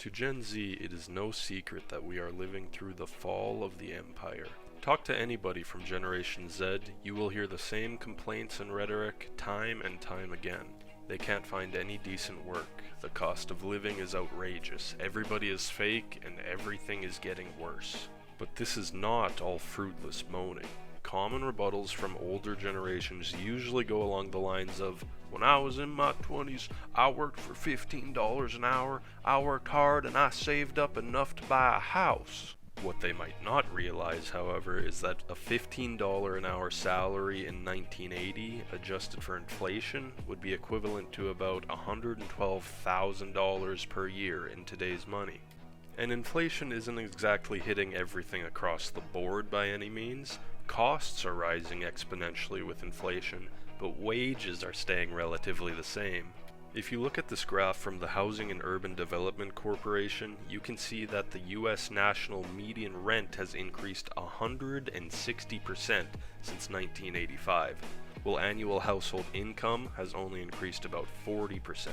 To Gen Z, it is no secret that we are living through the fall of the empire. Talk to anybody from Generation Z, you will hear the same complaints and rhetoric time and time again. They can't find any decent work, the cost of living is outrageous, everybody is fake, and everything is getting worse. But this is not all fruitless moaning. Common rebuttals from older generations usually go along the lines of, when I was in my 20s, I worked for $15 an hour, I worked hard and I saved up enough to buy a house. What they might not realize, however, is that a $15 an hour salary in 1980, adjusted for inflation, would be equivalent to about $112,000 per year in today's money. And inflation isn't exactly hitting everything across the board by any means. Costs are rising exponentially with inflation, but wages are staying relatively the same. If you look at this graph from the Housing and Urban Development Corporation, you can see that the US national median rent has increased 160% since 1985, while annual household income has only increased about 40%,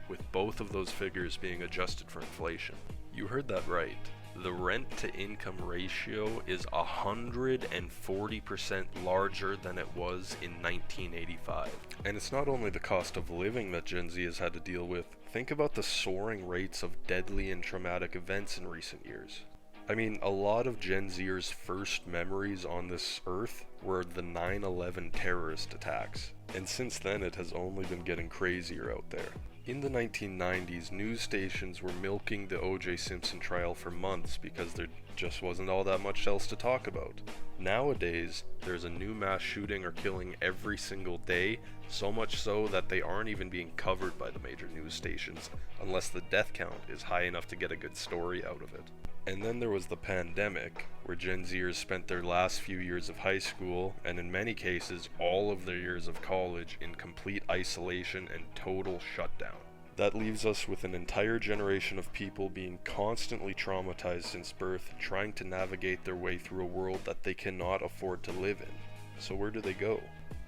with both of those figures being adjusted for inflation. You heard that right. The rent-to-income ratio is 140% larger than it was in 1985. And it's not only the cost of living that Gen Z has had to deal with. Think about the soaring rates of deadly and traumatic events in recent years. I mean, a lot of Gen Zers' first memories on this earth were the 9/11 terrorist attacks. And since then, it has only been getting crazier out there. In the 1990s, news stations were milking the O.J. Simpson trial for months because there just wasn't all that much else to talk about. Nowadays, there's a new mass shooting or killing every single day, so much so that they aren't even being covered by the major news stations unless the death count is high enough to get a good story out of it. And then there was the pandemic, where Gen Zers spent their last few years of high school, and in many cases all of their years of college, in complete isolation and total shutdown. That leaves us with an entire generation of people being constantly traumatized since birth, trying to navigate their way through a world that they cannot afford to live in. So where do they go?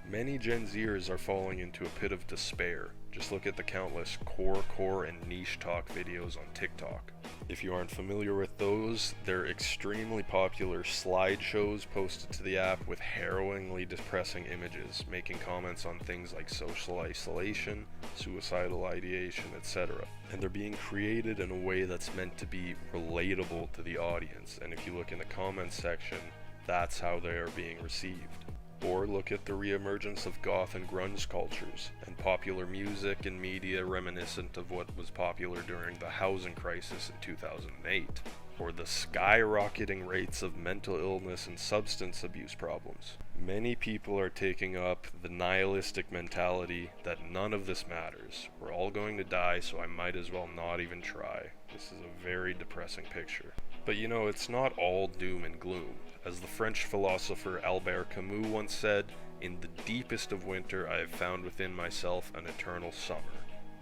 Many Gen Zers are falling into a pit of despair. Just look at the countless core and niche talk videos on TikTok. If you aren't familiar with those, they're extremely popular slideshows posted to the app with harrowingly depressing images, making comments on things like social isolation, suicidal ideation, etc. And they're being created in a way that's meant to be relatable to the audience, and if you look in the comments section, that's how they are being received. Or look at the reemergence of goth and grunge cultures, and popular music and media reminiscent of what was popular during the housing crisis in 2008. Or the skyrocketing rates of mental illness and substance abuse problems. Many people are taking up the nihilistic mentality that none of this matters. We're all going to die, so I might as well not even try. This is a very depressing picture. But you know, it's not all doom and gloom. As the French philosopher Albert Camus once said, "In the deepest of winter I have found within myself an eternal summer."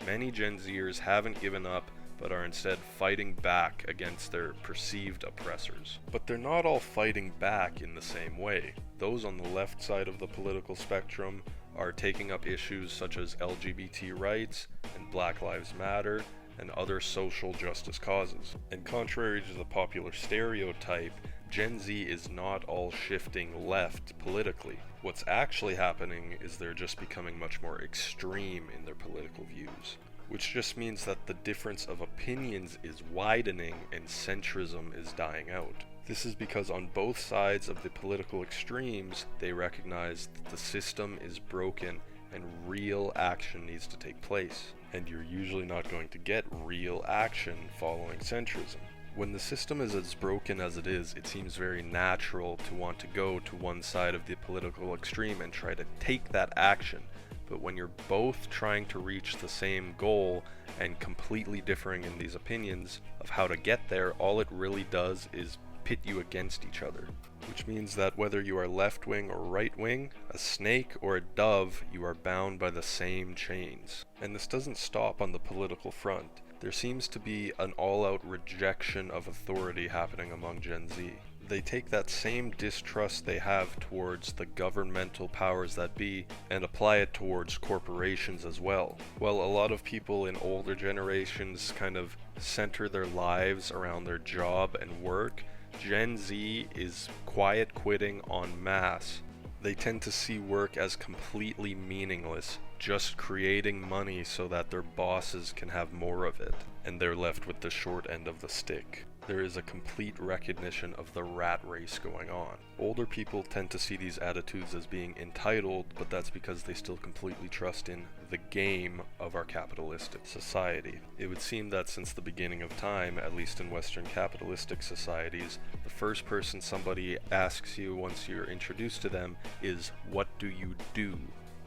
Many Gen Zers haven't given up, but are instead fighting back against their perceived oppressors. But they're not all fighting back in the same way. Those on the left side of the political spectrum are taking up issues such as LGBT rights and Black Lives Matter and other social justice causes. And contrary to the popular stereotype, Gen Z is not all shifting left politically. What's actually happening is they're just becoming much more extreme in their political views, which just means that the difference of opinions is widening and centrism is dying out. This is because on both sides of the political extremes, they recognize that the system is broken and real action needs to take place. And you're usually not going to get real action following centrism. When the system is as broken as it is, it seems very natural to want to go to one side of the political extreme and try to take that action. But when you're both trying to reach the same goal and completely differing in these opinions of how to get there, all it really does is pit you against each other. Which means that whether you are left-wing or right-wing, a snake or a dove, you are bound by the same chains. And this doesn't stop on the political front. There seems to be an all-out rejection of authority happening among Gen Z. They take that same distrust they have towards the governmental powers that be and apply it towards corporations as well. While a lot of people in older generations kind of center their lives around their job and work, Gen Z is quiet quitting en masse. They tend to see work as completely meaningless, just creating money so that their bosses can have more of it, and they're left with the short end of the stick. There is a complete recognition of the rat race going on. Older people tend to see these attitudes as being entitled, but that's because they still completely trust in the game of our capitalistic society. It would seem that since the beginning of time, at least in Western capitalistic societies, the first person somebody asks you once you're introduced to them is, "What do you do?"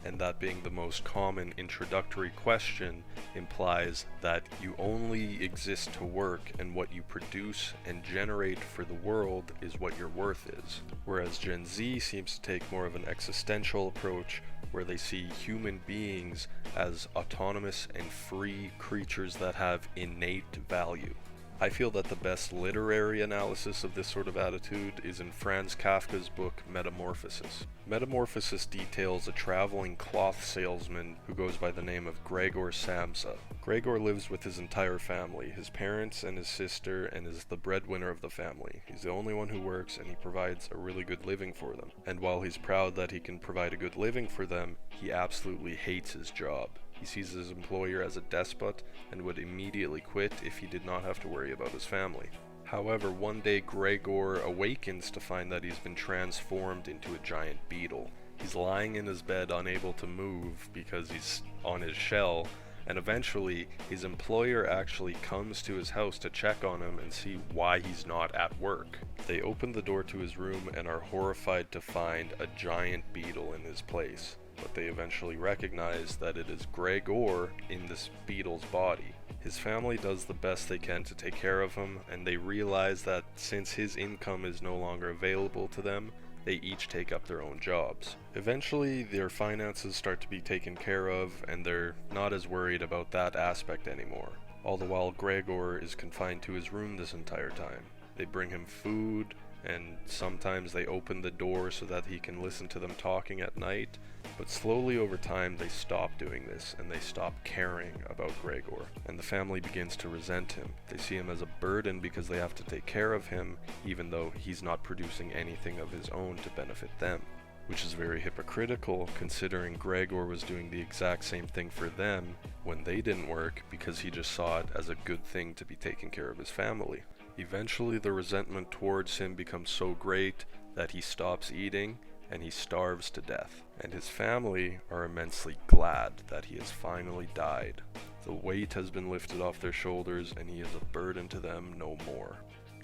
And that being the most common introductory question implies that you only exist to work, and what you produce and generate for the world is what your worth is. Whereas Gen Z seems to take more of an existential approach, where they see human beings as autonomous and free creatures that have innate value. I feel that the best literary analysis of this sort of attitude is in Franz Kafka's book Metamorphosis. Metamorphosis details a traveling cloth salesman who goes by the name of Gregor Samsa. Gregor lives with his entire family, his parents and his sister, and is the breadwinner of the family. He's the only one who works, and he provides a really good living for them. And while he's proud that he can provide a good living for them, he absolutely hates his job. He sees his employer as a despot and would immediately quit if he did not have to worry about his family. However, one day Gregor awakens to find that he's been transformed into a giant beetle. He's lying in his bed unable to move because he's on his shell, and eventually his employer actually comes to his house to check on him and see why he's not at work. They open the door to his room and are horrified to find a giant beetle in his place. But they eventually recognize that it is Gregor in this beetle's body. His family does the best they can to take care of him, and they realize that since his income is no longer available to them, they each take up their own jobs. Eventually, their finances start to be taken care of, and they're not as worried about that aspect anymore. All the while, Gregor is confined to his room this entire time. They bring him food, and sometimes they open the door so that he can listen to them talking at night, but slowly over time they stop doing this, and they stop caring about Gregor, and the family begins to resent him. They see him as a burden because they have to take care of him, even though he's not producing anything of his own to benefit them, which is very hypocritical considering Gregor was doing the exact same thing for them when they didn't work, because he just saw it as a good thing to be taking care of his family. Eventually, the resentment towards him becomes so great that he stops eating and he starves to death. And his family are immensely glad that he has finally died. The weight has been lifted off their shoulders and he is a burden to them no more.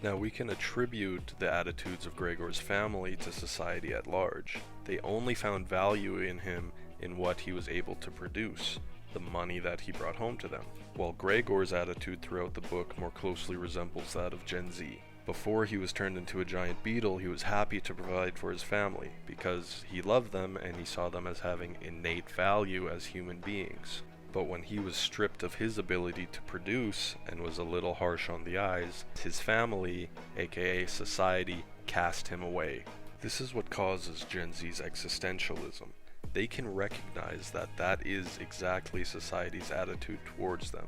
Now, we can attribute the attitudes of Gregor's family to society at large. They only found value in him in what he was able to produce, the money that he brought home to them, while Gregor's attitude throughout the book more closely resembles that of Gen Z. Before he was turned into a giant beetle, he was happy to provide for his family because he loved them and he saw them as having innate value as human beings. But when he was stripped of his ability to produce and was a little harsh on the eyes, his family, aka society, cast him away. This is what causes Gen Z's existentialism. They can recognize that that is exactly society's attitude towards them.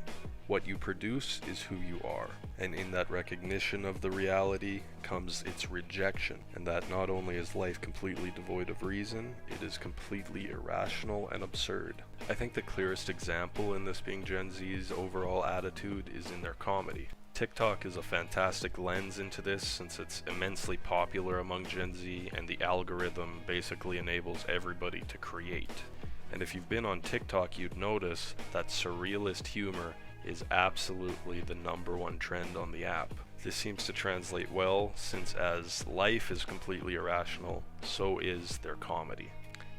What you produce is who you are, and in that recognition of the reality comes its rejection, and that not only is life completely devoid of reason, it is completely irrational and absurd. I think the clearest example in this being Gen Z's overall attitude is in their comedy. TikTok is a fantastic lens into this since it's immensely popular among Gen Z and the algorithm basically enables everybody to create. And if you've been on TikTok, you'd notice that surrealist humor is absolutely the #1 trend on the app. This seems to translate well since as life is completely irrational, so is their comedy.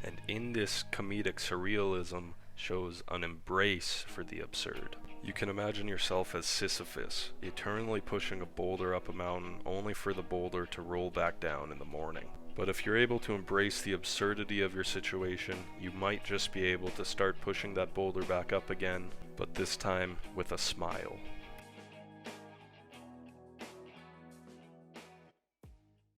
And in this comedic surrealism shows an embrace for the absurd. You can imagine yourself as Sisyphus, eternally pushing a boulder up a mountain only for the boulder to roll back down in the morning. But if you're able to embrace the absurdity of your situation, you might just be able to start pushing that boulder back up again, but this time with a smile.